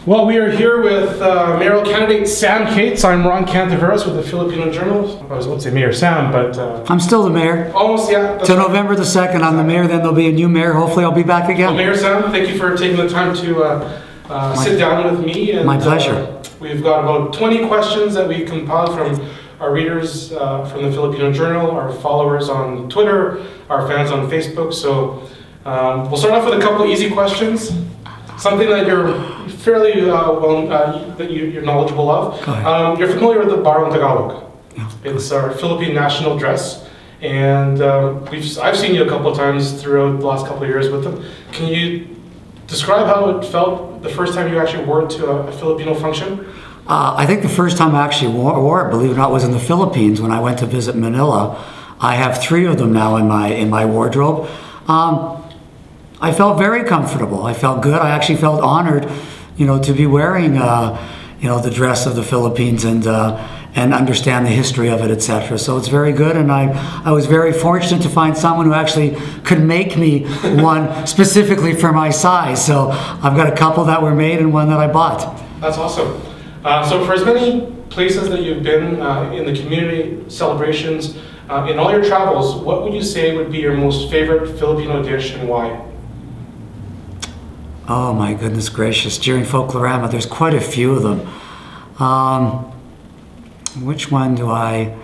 Well, we are here with mayoral candidate Sam Katz. I'm Ron Cantaveros with the Filipino Journal. I was about to say Mayor Sam, but... I'm still the mayor. Almost, yeah. Till November the 2nd, I'm the mayor, then there'll be a new mayor. Hopefully I'll be back again. Well, Mayor Sam, thank you for taking the time to sit down with me. And, my pleasure. We've got about 20 questions that we compiled from our readers from the Filipino Journal, our followers on Twitter, our fans on Facebook. So we'll start off with a couple easy questions. Something that you're fairly you're knowledgeable of. You're familiar with the Ballroom Tagalog. Yeah. It's our Philippine national dress, and I've seen you a couple of times throughout the last couple of years with them. Can you describe how it felt the first time you actually wore it to a Filipino function? I think the first time I actually wore it, believe it or not, was in the Philippines when I went to visit Manila. I have 3 of them now in my wardrobe. I felt very comfortable. I felt good. I actually felt honored, to be wearing, the dress of the Philippines and understand the history of it, etc. So it's very good, and I was very fortunate to find someone who actually could make me one specifically for my size. So I've got a couple that were made and one that I bought. That's awesome. So for as many places that you've been in the community celebrations, in all your travels, what would you say would be your most favorite Filipino dish and why? Oh my goodness gracious, during Folklore, there's quite a few of them. Which one do I...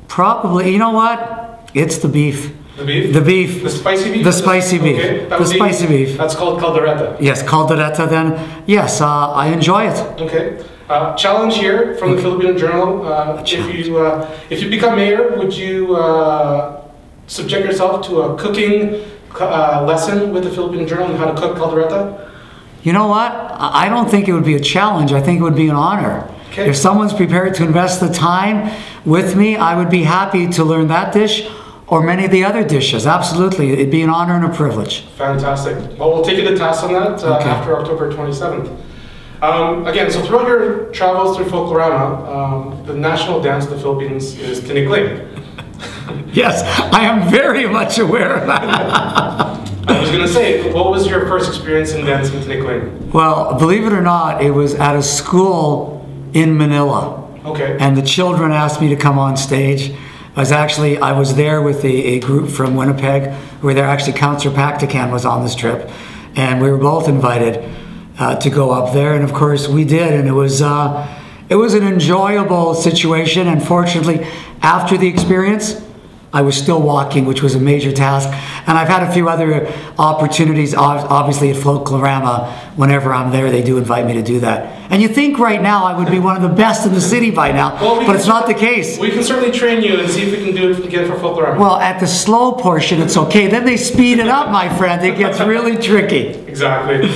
Probably, you know what? It's the beef. The beef? The beef. The spicy beef? The spicy beef. Okay. The spicy beef. That's called caldereta. Yes, caldereta then. Yes, I enjoy it. Okay. Challenge here from the Filipino Journal. If you become mayor, would you subject yourself to a cooking lesson with the Filipino Journal on how to cook caldereta? You know what? I don't think it would be a challenge. I think it would be an honor. Okay. If someone's prepared to invest the time with me, I would be happy to learn that dish or many of the other dishes. Absolutely. It'd be an honor and a privilege. Fantastic. Well, we'll take you to task on that after October 27th. Again, so throughout your travels through Folklore, the national dance of the Philippines is Tinikling. Yes, I am very much aware of that. I was going to say, what was your first experience in dancing Tinikling? Well, believe it or not, it was at a school in Manila. Okay. And the children asked me to come on stage. I was there with a group from Winnipeg, where there actually Councillor Pactican was on this trip, and we were both invited to go up there, and of course we did, and it was an enjoyable situation. And fortunately, after the experience, I was still walking, which was a major task. And I've had a few other opportunities, obviously at Folklore. Whenever I'm there, they do invite me to do that. And you think right now I would be one of the best in the city by now, but it's not the case. We can certainly train you and see if we can do it again for Folklore. Well, at the slow portion, it's okay. Then they speed it up, my friend. It gets really tricky. Exactly.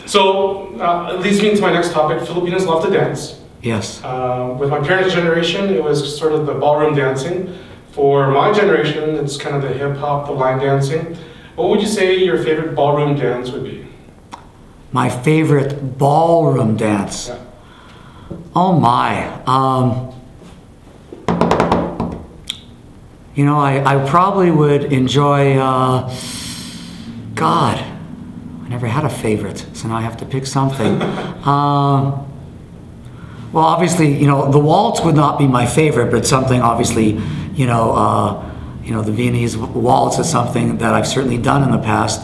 So, it leads me into my next topic. Filipinos love to dance. Yes. With my parents' generation, it was sort of the ballroom dancing. For my generation, it's kind of the hip-hop, the line dancing. What would you say your favorite ballroom dance would be? My favorite ballroom dance? Yeah. Oh my. I probably would enjoy, God, I never had a favorite, so now I have to pick something. Well, obviously, the waltz would not be my favorite, but something obviously, the Viennese waltz is something that I've certainly done in the past.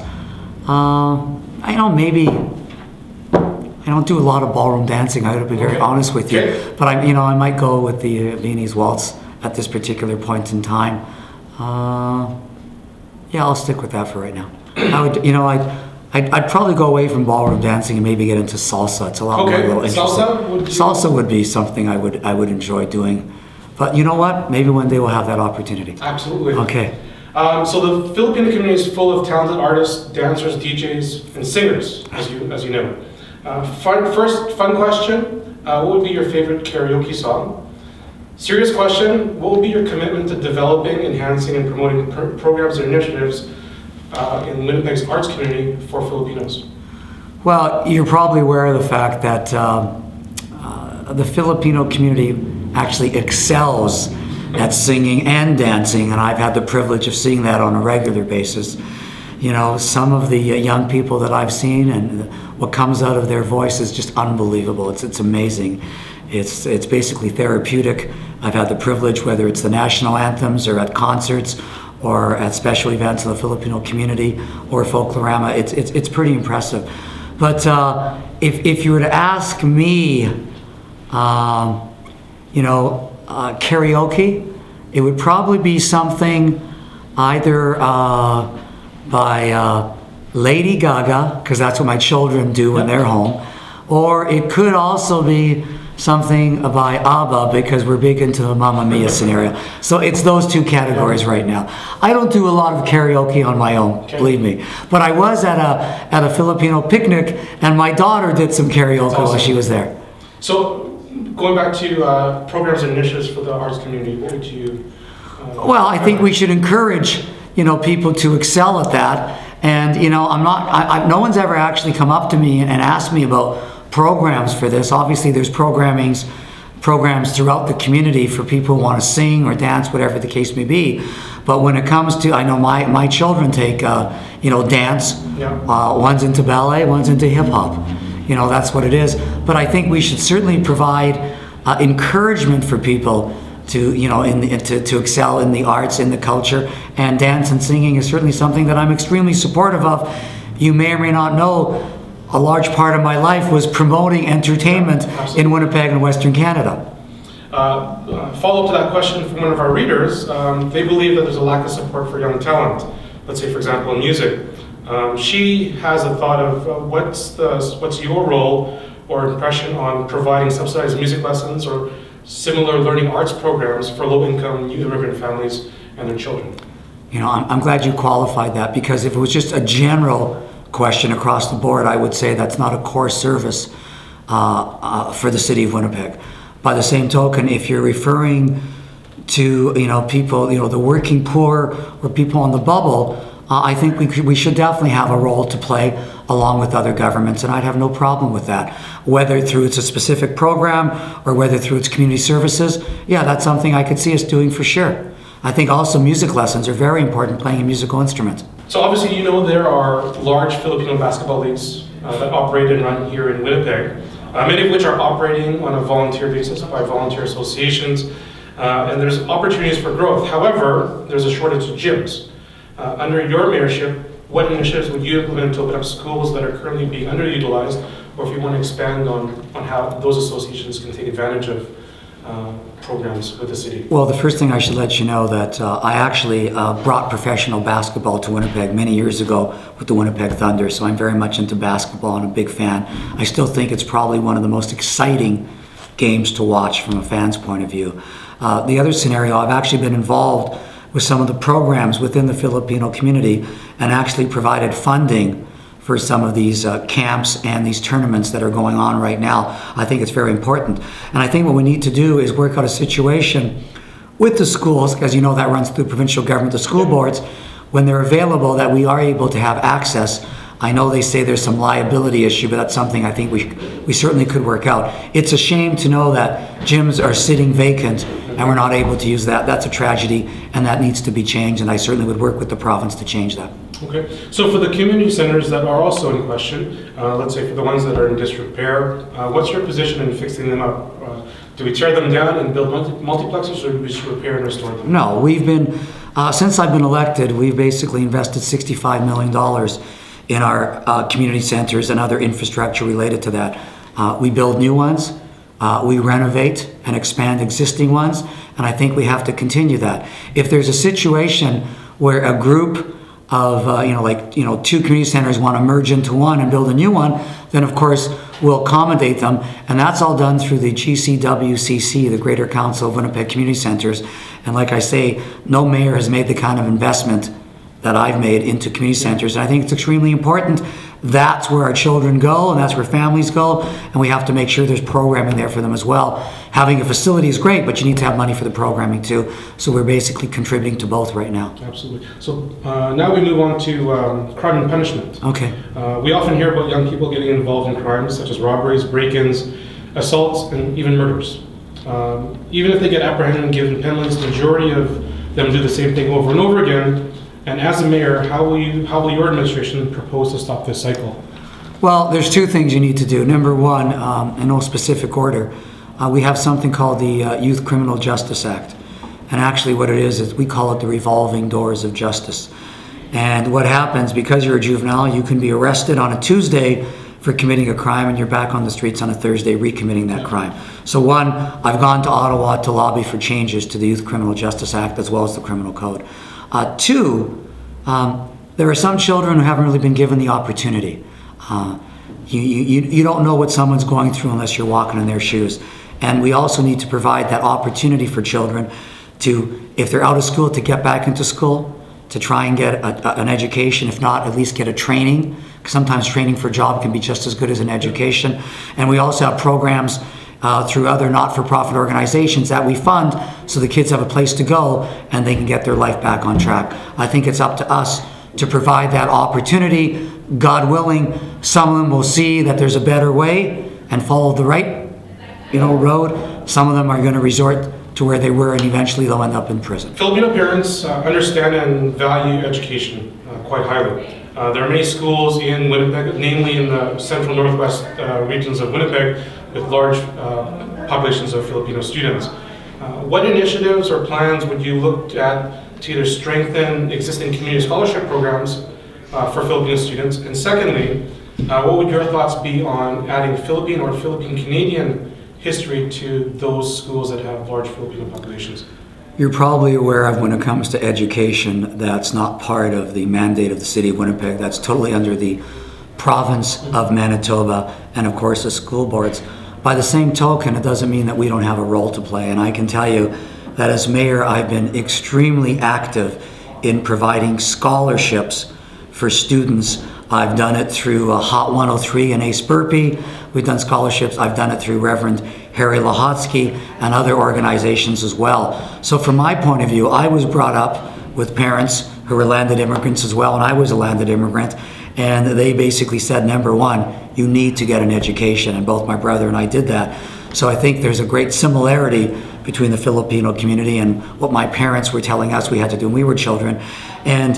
Maybe I don't do a lot of ballroom dancing. I got to be very honest with you, but I might go with the Viennese waltz at this particular point in time. Yeah, I'll stick with that for right now. I'd probably go away from ballroom dancing and maybe get into salsa. It's a lot more little interesting. Salsa would be something I would enjoy doing. But you know what? Maybe one day we'll have that opportunity. Absolutely. Okay. So the Filipino community is full of talented artists, dancers, DJs, and singers, as you know. First fun question, what would be your favorite karaoke song? Serious question, what would be your commitment to developing, enhancing, and promoting programs and initiatives in Winnipeg's arts community for Filipinos? Well, you're probably aware of the fact that the Filipino community actually excels at singing and dancing, and I've had the privilege of seeing that on a regular basis. You know, some of the young people that I've seen and what comes out of their voice is just unbelievable. It's amazing. It's basically therapeutic. I've had the privilege, whether it's the national anthems or at concerts or at special events in the Filipino community or Folklorama, it's pretty impressive. But if you were to ask me, you know, karaoke, it would probably be something either by Lady Gaga, because that's what my children do when they're home, or it could also be something by ABBA, because we're big into the Mamma Mia scenario. So it's those two categories right now. I don't do a lot of karaoke on my own, believe me. But I was at a Filipino picnic, and my daughter did some karaoke while she was there. So going back to programs and initiatives for the arts community, what would you... Well, I think we should encourage, you know, people to excel at that. And, you know, no one's ever actually come up to me and asked me about programs for this. Obviously, there's programs throughout the community for people who want to sing or dance, whatever the case may be. But when it comes to, I know my children take, you know, dance. One's into ballet, one's into hip hop. You know, that's what it is. But I think we should certainly provide encouragement for people to, you know, to excel in the arts, in the culture, and dance and singing is certainly something that I'm extremely supportive of. You may or may not know, a large part of my life was promoting entertainment in Winnipeg and Western Canada. Follow up to that question from one of our readers, they believe that there's a lack of support for young talent. Let's say, for example, in music. She has a thought of what's your role or impression on providing subsidized music lessons or similar learning arts programs for low-income immigrant families and their children? You know, I'm glad you qualified that, because if it was just a general question across the board, I would say that's not a core service for the city of Winnipeg. By the same token, if you're referring to, you know, people, you know, the working poor or people on the bubble, I think we should definitely have a role to play along with other governments, and I'd have no problem with that. Whether through it's a specific program or whether through its community services, yeah, that's something I could see us doing for sure. I think also music lessons are very important, playing a musical instrument. So obviously, you know, there are large Filipino basketball leagues that operate and run here in Winnipeg, many of which are operating on a volunteer basis by volunteer associations, and there's opportunities for growth. However, there's a shortage of gyms. Under your mayorship, what initiatives would you implement to open up schools that are currently being underutilized, or if you want to expand on how those associations can take advantage of programs with the city? Well, the first thing I should let you know that I actually brought professional basketball to Winnipeg many years ago with the Winnipeg Thunder, so I'm very much into basketball and a big fan. I still think it's probably one of the most exciting games to watch from a fan's point of view. The other scenario, I've actually been involved with some of the programs within the Filipino community and actually provided funding for some of these camps and these tournaments that are going on right now. I think it's very important. And I think what we need to do is work out a situation with the schools, because you know that runs through provincial government, the school boards, when they're available, that we are able to have access. I know they say there's some liability issue, but that's something I think we certainly could work out. It's a shame to know that gyms are sitting vacant and we're not able to use that. That's a tragedy, and that needs to be changed, and I certainly would work with the province to change that. Okay, so for the community centers that are also in question, let's say for the ones that are in disrepair, what's your position in fixing them up? Do we tear them down and build multiplexes, or do we just repair and restore them? No, we've been, since I've been elected, we've basically invested $65 million in our community centers and other infrastructure related to that. We build new ones, we renovate and expand existing ones, and I think we have to continue that. If there's a situation where a group of, two community centers want to merge into one and build a new one, then of course we'll accommodate them, and that's all done through the GCWCC, the Greater Council of Winnipeg Community Centers. And like I say, no mayor has made the kind of investment that I've made into community centers, and I think it's extremely important. That's where our children go, and that's where families go, and we have to make sure there's programming there for them as well. Having a facility is great, but you need to have money for the programming too, so we're basically contributing to both right now. Absolutely. So now we move on to crime and punishment. Okay. We often hear about young people getting involved in crimes such as robberies, break-ins, assaults, and even murders. Even if they get apprehended and given penalties, the majority of them do the same thing over and over again. And as a mayor, how will your administration propose to stop this cycle? Well, there's two things you need to do. Number one, in no specific order, we have something called the Youth Criminal Justice Act. And actually what it is we call it the revolving doors of justice. And what happens, because you're a juvenile, you can be arrested on a Tuesday for committing a crime and you're back on the streets on a Thursday recommitting that crime. So one, I've gone to Ottawa to lobby for changes to the Youth Criminal Justice Act as well as the Criminal Code. Two, there are some children who haven't really been given the opportunity. You don't know what someone's going through unless you're walking in their shoes. And we also need to provide that opportunity for children to, if they're out of school, to get back into school, to try and get an education, if not, at least get a training. Sometimes training for a job can be just as good as an education. And we also have programs through other not-for-profit organizations that we fund so the kids have a place to go and they can get their life back on track. I think it's up to us to provide that opportunity. God willing, some of them will see that there's a better way and follow the right road. Some of them are going to resort to where they were and eventually they'll end up in prison. Filipino parents understand and value education quite highly. There are many schools in Winnipeg, namely in the central northwest regions of Winnipeg, with large populations of Filipino students. What initiatives or plans would you look at to either strengthen existing community scholarship programs for Filipino students? And secondly, what would your thoughts be on adding Philippine or Philippine Canadian history to those schools that have large Filipino populations? You're probably aware of, when it comes to education, that's not part of the mandate of the City of Winnipeg. That's totally under the province of Manitoba and of course the school boards. By the same token, it doesn't mean that we don't have a role to play, and I can tell you that as mayor I've been extremely active in providing scholarships for students. I've done it through Hot 103 and Ace Burpee. We've done scholarships. I've done it through Reverend Harry Lahotsky and other organizations as well. So from my point of view, I was brought up with parents who were landed immigrants as well, and I was a landed immigrant. And they basically said, number one, you need to get an education, and both my brother and I did that. So I think there's a great similarity between the Filipino community and what my parents were telling us we had to do when we were children. And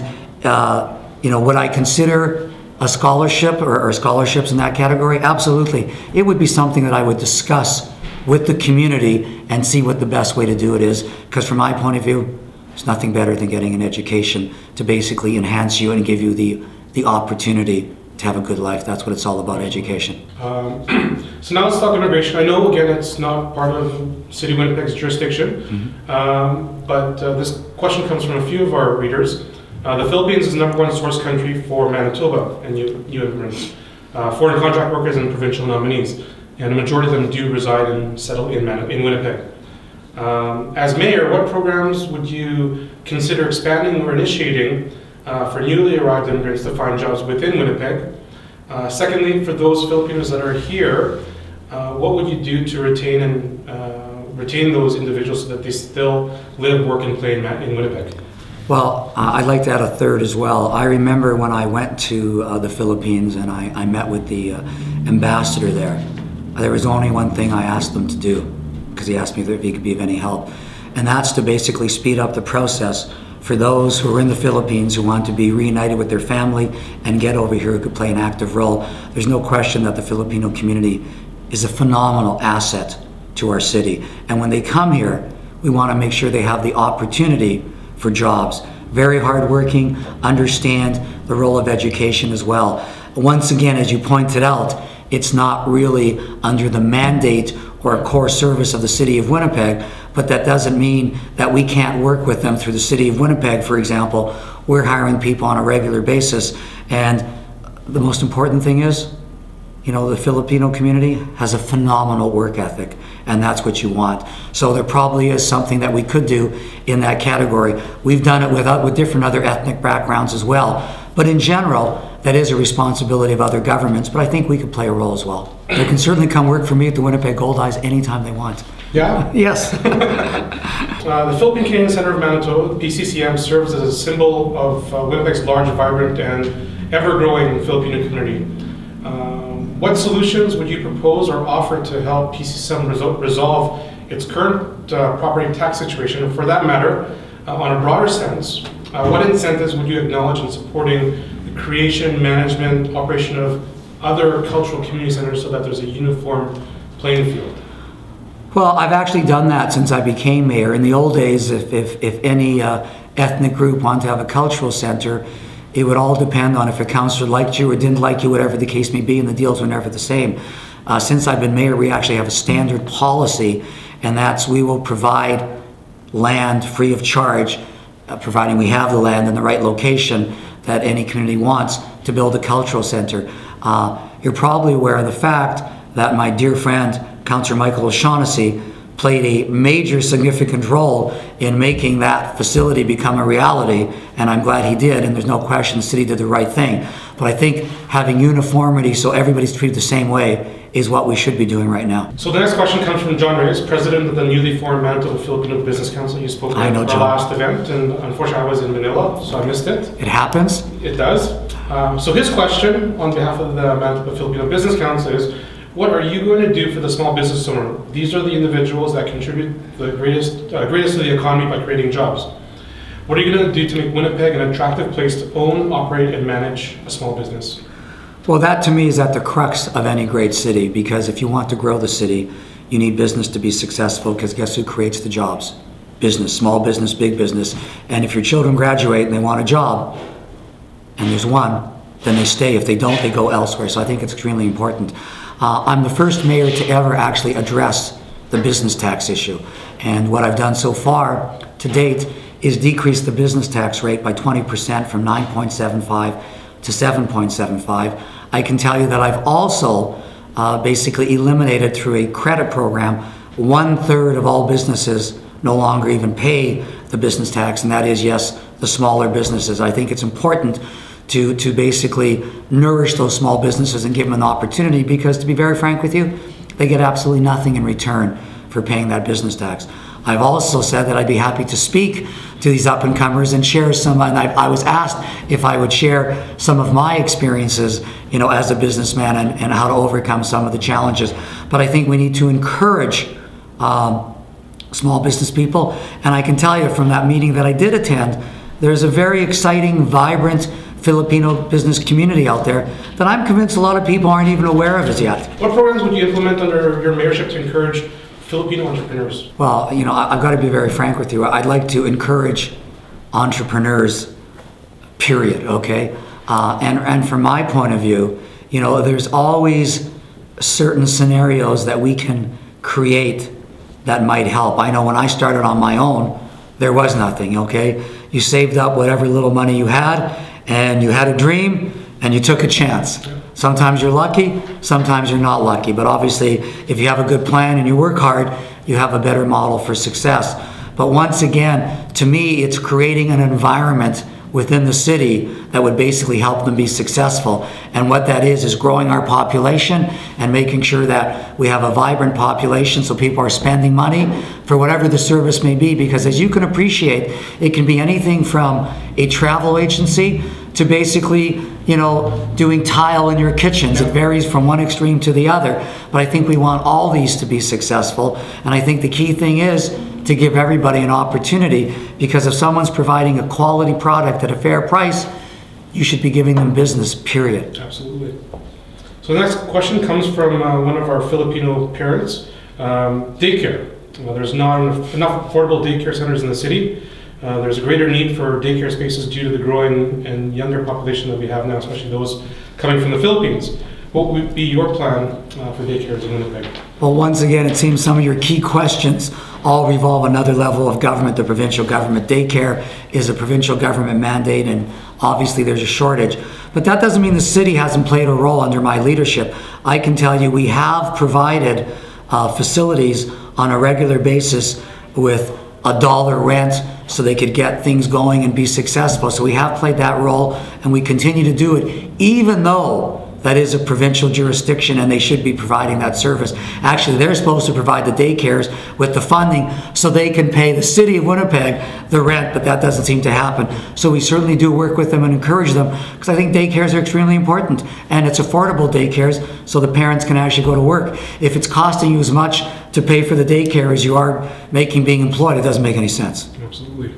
would I consider a scholarship or scholarships in that category? Absolutely. It would be something that I would discuss with the community and see what the best way to do it is, because from my point of view, there's nothing better than getting an education to basically enhance you and give you the opportunity to have a good life. That's what it's all about, education. So now let's talk immigration. I know, again, it's not part of City of Winnipeg's jurisdiction, but this question comes from a few of our readers. The Philippines is the #1 source country for Manitoba and new immigrants, foreign contract workers and provincial nominees, and a majority of them do reside and settle in Winnipeg. As mayor, what programs would you consider expanding or initiating for newly arrived immigrants to find jobs within Winnipeg? Secondly, for those Filipinos that are here, what would you do to retain those individuals so that they still live, work, and play in Winnipeg? Well, I'd like to add a third as well. I remember when I went to the Philippines and I met with the ambassador there. There was only one thing I asked them to do, because he asked me if he could be of any help, and that's to basically speed up the process for those who are in the Philippines who want to be reunited with their family and get over here who could play an active role. There's no question that the Filipino community is a phenomenal asset to our city, and when they come here, we want to make sure they have the opportunity for jobs. Very hardworking, understand the role of education as well. Once again, as you pointed out, it's not really under the mandate or a core service of the City of Winnipeg, but that doesn't mean that we can't work with them through the City of Winnipeg. For example, we're hiring people on a regular basis, and the most important thing is, the Filipino community has a phenomenal work ethic, and that's what you want. So there probably is something that we could do in that category. We've done it with different other ethnic backgrounds as well. But in general, that is a responsibility of other governments, but I think we could play a role as well. They can certainly come work for me at the Winnipeg Gold Eyes anytime they want. Yeah? Yes. The Philippine Canadian Centre of Manitoba, PCCM, serves as a symbol of Winnipeg's large, vibrant, and ever-growing Filipino community. What solutions would you propose or offer to help PCCM resolve its current property tax situation, and for that matter, on a broader sense, what incentives would you acknowledge in supporting the creation, management, operation of other cultural community centers so that there's a uniform playing field? Well, I've actually done that since I became mayor. In the old days, if any ethnic group wanted to have a cultural center, it would all depend on if a councillor liked you or didn't like you, whatever the case may be, and the deals were never the same. Since I've been mayor, we actually have a standard policy, and that's we will provide land free of charge, providing we have the land in the right location that any community wants to build a cultural center. You're probably aware of the fact that my dear friend, Councillor Michael O'Shaughnessy, played a major significant role in making that facility become a reality, and I'm glad he did, and there's no question the city did the right thing. But I think having uniformity so everybody's treated the same way is what we should be doing right now. So the next question comes from John Reyes, president of the newly formed Manitoba Filipino Business Council. You spoke at the last event, and unfortunately I was in Manila, so I missed it. It happens. It does. So his question on behalf of the Manitoba Filipino Business Council is, what are you going to do for the small business owner? These are the individuals that contribute the greatest to the economy by creating jobs. What are you going to do to make Winnipeg an attractive place to own, operate, and manage a small business? Well, that to me is at the crux of any great city, because if you want to grow the city, you need business to be successful, because guess who creates the jobs? Business, small business, big business. And if your children graduate and they want a job, and there's one, then they stay. If they don't, they go elsewhere. So I think it's extremely important. I'm the first mayor to ever actually address the business tax issue. And what I've done so far to date is decrease the business tax rate by 20% from 9.75 to 7.75. I can tell you that I've also basically eliminated through a credit program 1/3 of all businesses no longer even pay the business tax, and that is, yes, the smaller businesses. I think it's important to basically nourish those small businesses and give them an opportunity, because to be very frank with you, they get absolutely nothing in return for paying that business tax. I've also said that I'd be happy to speak to these up-and-comers and share some, and I was asked if I would share some of my experiences, you know, as a businessman and how to overcome some of the challenges. But I think we need to encourage small business people, and I can tell you from that meeting that I did attend, there's a very exciting, vibrant Filipino business community out there that I'm convinced a lot of people aren't even aware of as yet. What programs would you implement under your mayorship to encourage Filipino entrepreneurs? Well, you know, I've got to be very frank with you. I'd like to encourage entrepreneurs, period, okay? And from my point of view, you know, there's always certain scenarios that we can create that might help. I know when I started on my own, there was nothing, okay? You saved up whatever little money you had, and you had a dream, and you took a chance. Sometimes you're lucky, sometimes you're not lucky, but obviously if you have a good plan and you work hard, you have a better model for success. But once again, to me, it's creating an environment within the city that would basically help them be successful. And what that is growing our population and making sure that we have a vibrant population so people are spending money for whatever the service may be. Because as you can appreciate, it can be anything from a travel agency to basically, you know, doing tile in your kitchens. It varies from one extreme to the other. But I think we want all these to be successful. And I think the key thing is to give everybody an opportunity, because if someone's providing a quality product at a fair price, you should be giving them business, period. Absolutely. So the next question comes from one of our Filipino parents. Daycare. There's not enough affordable daycare centers in the city. There's a greater need for daycare spaces due to the growing and younger population that we have now, especially those coming from the Philippines. What would be your plan for daycares in Winnipeg? Well, once again, it seems some of your key questions all revolve another level of government, the provincial government. Daycare is a provincial government mandate, and obviously there's a shortage. But that doesn't mean the city hasn't played a role under my leadership. I can tell you we have provided facilities on a regular basis with $1 rent so they could get things going and be successful. So we have played that role, and we continue to do it, even though that is a provincial jurisdiction and they should be providing that service. Actually, they're supposed to provide the daycares with the funding so they can pay the city of Winnipeg the rent, but that doesn't seem to happen. So we certainly do work with them and encourage them, because I think daycares are extremely important, and it's affordable daycares so the parents can actually go to work. If it's costing you as much to pay for the daycare as you are making being employed, it doesn't make any sense. Absolutely.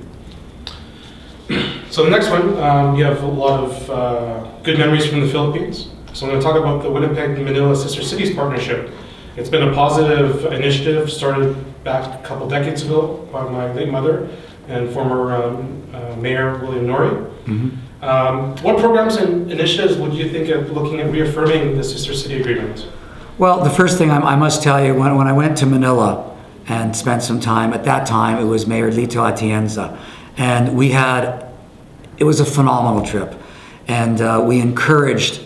So the next one, you have a lot of good memories from the Philippines. So I'm going to talk about the Winnipeg-Manila Sister Cities Partnership. It's been a positive initiative started back a couple decades ago by my late mother and former Mayor William Norrie. What programs and initiatives would you think of looking at reaffirming the Sister City Agreement? Well, the first thing I must tell you, when I went to Manila and spent some time, at that time it was Mayor Lito Atienza, and it was a phenomenal trip, and we encouraged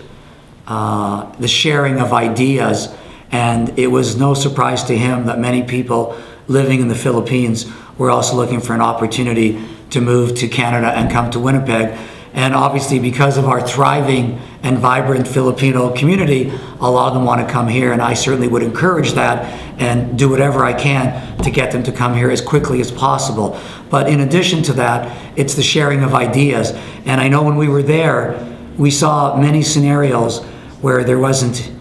the sharing of ideas, and it was no surprise to him that many people living in the Philippines were also looking for an opportunity to move to Canada and come to Winnipeg. And obviously, because of our thriving and vibrant Filipino community, a lot of them want to come here, and I certainly would encourage that and do whatever I can to get them to come here as quickly as possible. But in addition to that, it's the sharing of ideas. And I know when we were there, we saw many scenarios where there wasn't,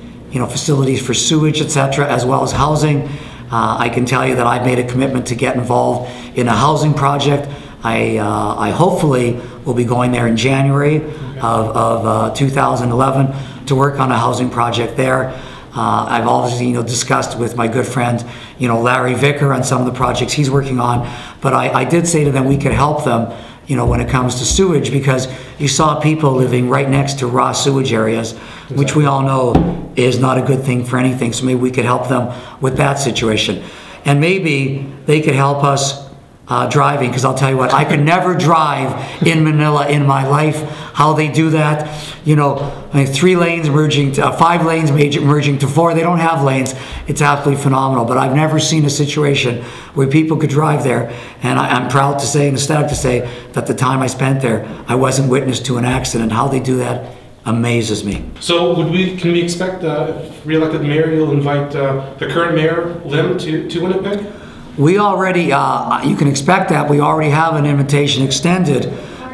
facilities for sewage, etc., as well as housing. I can tell you that I've made a commitment to get involved in a housing project. I hopefully will be going there in January of 2011 to work on a housing project there. I've obviously discussed with my good friend Larry Vicker on some of the projects he's working on, but I did say to them we could help them when it comes to sewage, because you saw people living right next to raw sewage areas, which we all know is not a good thing for anything. So maybe we could help them with that situation, and maybe they could help us driving, because I'll tell you what, I could never drive in Manila in my life. How they do that, 3 lanes merging to 5 lanes merging to 4. They don't have lanes. It's absolutely phenomenal. But I've never seen a situation where people could drive there. And I'm proud to say and ecstatic to say that the time I spent there, I wasn't witness to an accident. How they do that amazes me. So can we expect, if re-elected mayor, you'll invite the current mayor, Lim, to Winnipeg? We already, you can expect that. We already have an invitation extended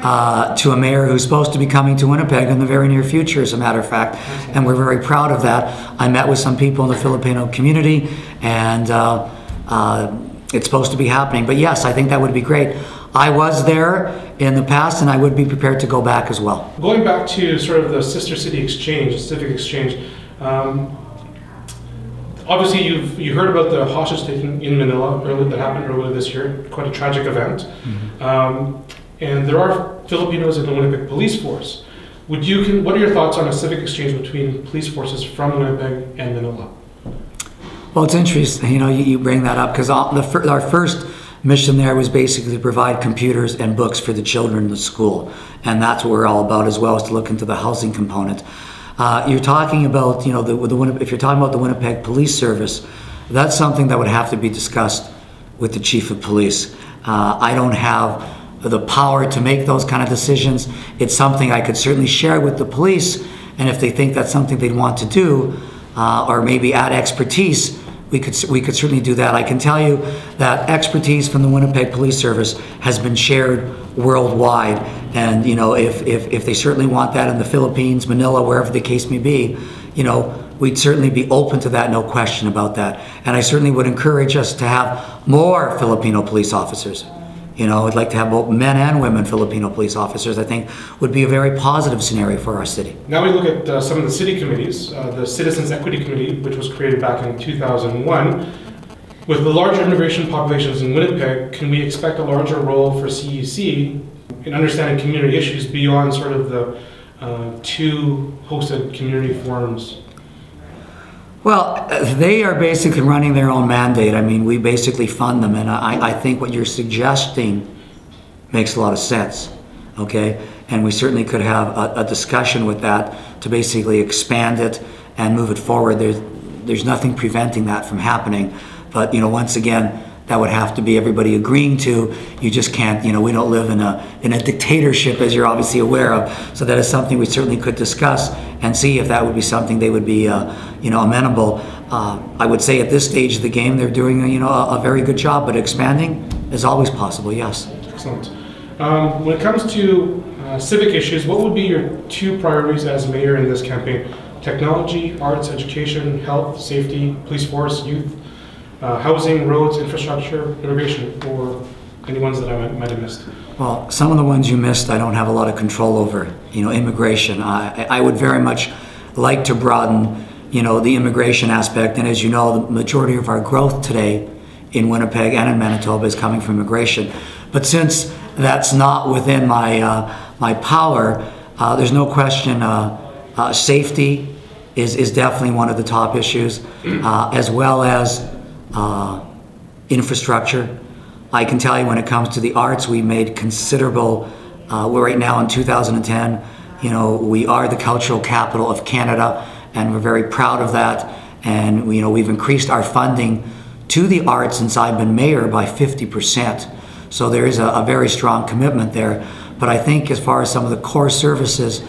to a mayor who's supposed to be coming to Winnipeg in the very near future, as a matter of fact, and we're very proud of that. I met with some people in the Filipino community, and it's supposed to be happening. But yes, I think that would be great. I was there in the past, and I would be prepared to go back as well. Going back to sort of the Sister City Exchange, Civic Exchange, obviously you heard about the hostage taking in Manila that happened earlier this year, quite a tragic event. And there are Filipinos in the Winnipeg police force. What are your thoughts on a civic exchange between police forces from Winnipeg and Manila? Well, it's interesting, you bring that up, because our first mission there was basically to provide computers and books for the children in the school. And that's what we're all about, as well as to look into the housing component. You're talking about, if you're talking about the Winnipeg Police Service, that's something that would have to be discussed with the Chief of Police. I don't have the power to make those kind of decisions. It's something I could certainly share with the police, and if they think that's something they'd want to do, or maybe add expertise, we could certainly do that. I can tell you that expertise from the Winnipeg Police Service has been shared worldwide, and if they certainly want that in the Philippines, Manila, wherever the case may be, we'd certainly be open to that, no question about that. And I certainly would encourage us to have more Filipino police officers. I'd like to have both men and women Filipino police officers. I think would be a very positive scenario for our city. Now we look at some of the city committees. The Citizens Equity Committee, which was created back in 2001. With the larger immigration populations in Winnipeg, can we expect a larger role for CEC in understanding community issues beyond sort of the 2 hosted community forums? Well, they are basically running their own mandate. I mean, we basically fund them, and I think what you're suggesting makes a lot of sense, okay? And we certainly could have a discussion with that to basically expand it and move it forward. There's nothing preventing that from happening, but once again, that would have to be everybody agreeing to. You just can't, we don't live in a dictatorship, as you're obviously aware of. So that is something we certainly could discuss and see if that would be something they would be, amenable. I would say at this stage of the game, they're doing, a very good job, but expanding is always possible, yes. Excellent. When it comes to civic issues, what would be your 2 priorities as mayor in this campaign? Technology, arts, education, health, safety, police force, youth, housing, roads, infrastructure, immigration, or Any ones that I might have missed? Well, some of the ones you missed, I don't have a lot of control over. Immigration. I would very much like to broaden, the immigration aspect. And as you know, the majority of our growth today in Winnipeg and in Manitoba is coming from immigration. But since that's not within my power, there's no question safety is definitely one of the top issues, as well as infrastructure. I can tell you when it comes to the arts, we made considerable, we're right now in 2010, we are the cultural capital of Canada, and we're very proud of that. And we've increased our funding to the arts since I've been mayor by 50%. So there is a very strong commitment there. But I think as far as some of the core services,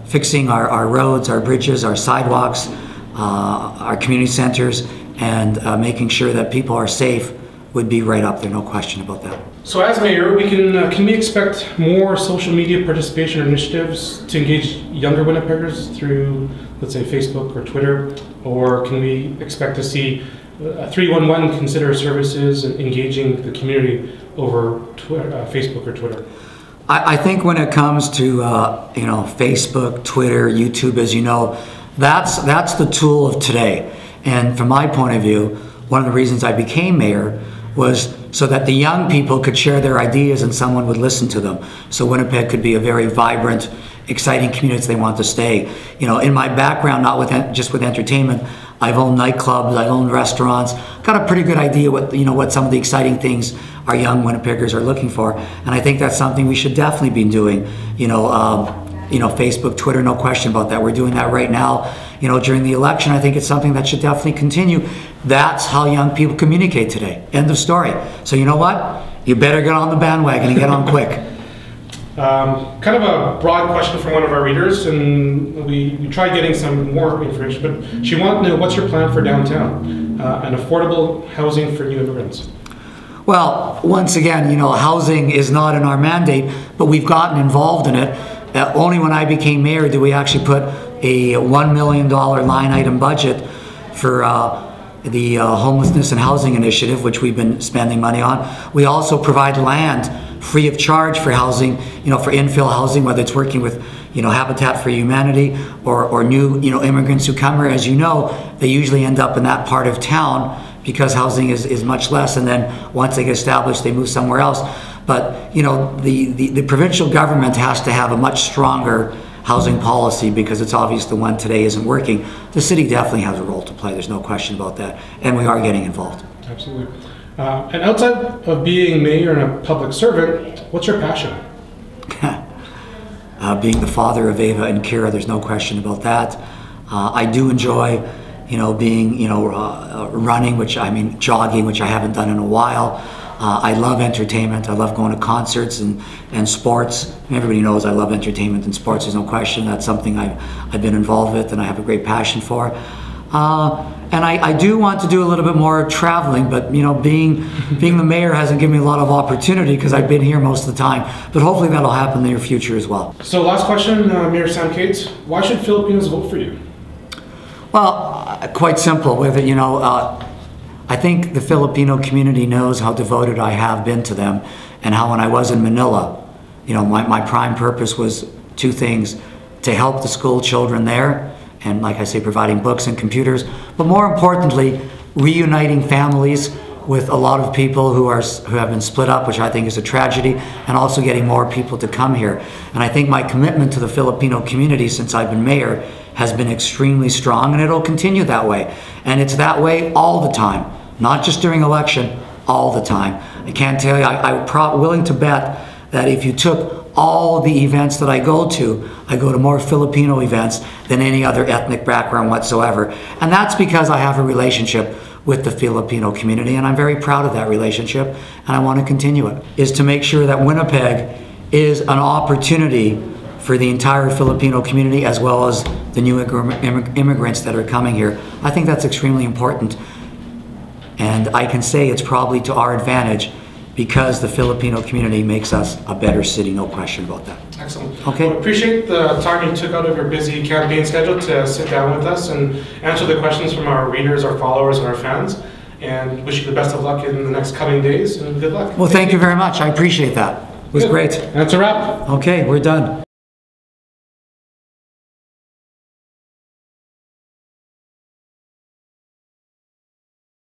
fixing our roads, our bridges, our sidewalks, our community centers, and making sure that people are safe would be right up there, no question about that. So as mayor, can we expect more social media participation initiatives to engage younger Winnipeggers through, let's say, Facebook or Twitter? Or can we expect to see 311 consider services and engaging the community over Facebook or Twitter? I think when it comes to Facebook, Twitter, YouTube, as you know, that's the tool of today. And from my point of view, one of the reasons I became mayor was so that the young people could share their ideas and someone would listen to them. So Winnipeg could be a very vibrant, exciting community they want to stay. In my background, not just with entertainment, I've owned nightclubs, I've owned restaurants, got a pretty good idea what some of the exciting things our young Winnipeggers are looking for. And I think that's something we should definitely be doing. Facebook, Twitter, no question about that. We're doing that right now. During the election, I think it's something that should definitely continue. That's how young people communicate today. End of story. So you know what? You better get on the bandwagon and get on quick. Kind of a broad question from one of our readers, and we tried getting some more information, but she wanted to know, what's your plan for downtown and affordable housing for new immigrants? Well, once again, housing is not in our mandate, but we've gotten involved in it. Only when I became mayor did we actually put a $1 million line item budget for the Homelessness and Housing Initiative, which we've been spending money on. We also provide land free of charge for housing, for infill housing, whether it's working with, Habitat for Humanity or new, immigrants who come here. As you know, they usually end up in that part of town because housing is much less, and then once they get established, they move somewhere else. But, the provincial government has to have a much stronger housing policy because it's obvious the one today isn't working. The city definitely has a role to play, there's no question about that, and we are getting involved. Absolutely. And outside of being mayor and a public servant, what's your passion? Being the father of Ava and Kira, there's no question about that. I do enjoy, being, running, jogging, which I haven't done in a while. I love entertainment. I love going to concerts and sports. Everybody knows I love entertainment and sports, there's no question. That's something I've been involved with and I have a great passion for. And I do want to do a little bit more traveling, but being the mayor hasn't given me a lot of opportunity because I've been here most of the time. But hopefully that'll happen in the near future as well. So last question, Mayor Sam Katz, why should Filipinos vote for you? Well, quite simple. With it, I think the Filipino community knows how devoted I have been to them, and how when I was in Manila, my prime purpose was two things: to help the school children there, and like I say, providing books and computers, but more importantly, reuniting families with a lot of people who have been split up, which I think is a tragedy, and also getting more people to come here. And I think my commitment to the Filipino community since I've been mayor has been extremely strong, and it'll continue that way. And it's that way all the time, not just during election, all the time. I can't tell you, I'm willing to bet that if you took all the events that I go to more Filipino events than any other ethnic background whatsoever. And that's because I have a relationship with the Filipino community, and I'm very proud of that relationship, and I want to continue it, is to make sure that Winnipeg is an opportunity for the entire Filipino community as well as the new immigrants that are coming here. I think that's extremely important, and I can say it's probably to our advantage because the Filipino community makes us a better city, no question about that. Excellent. Okay. Well, appreciate the time you took out of your busy campaign schedule to sit down with us and answer the questions from our readers, our followers, and our fans. and wish you the best of luck in the next coming days, and good luck. Well, thank you very much. I appreciate that. It was Good. great. That's a wrap. Okay, we're done.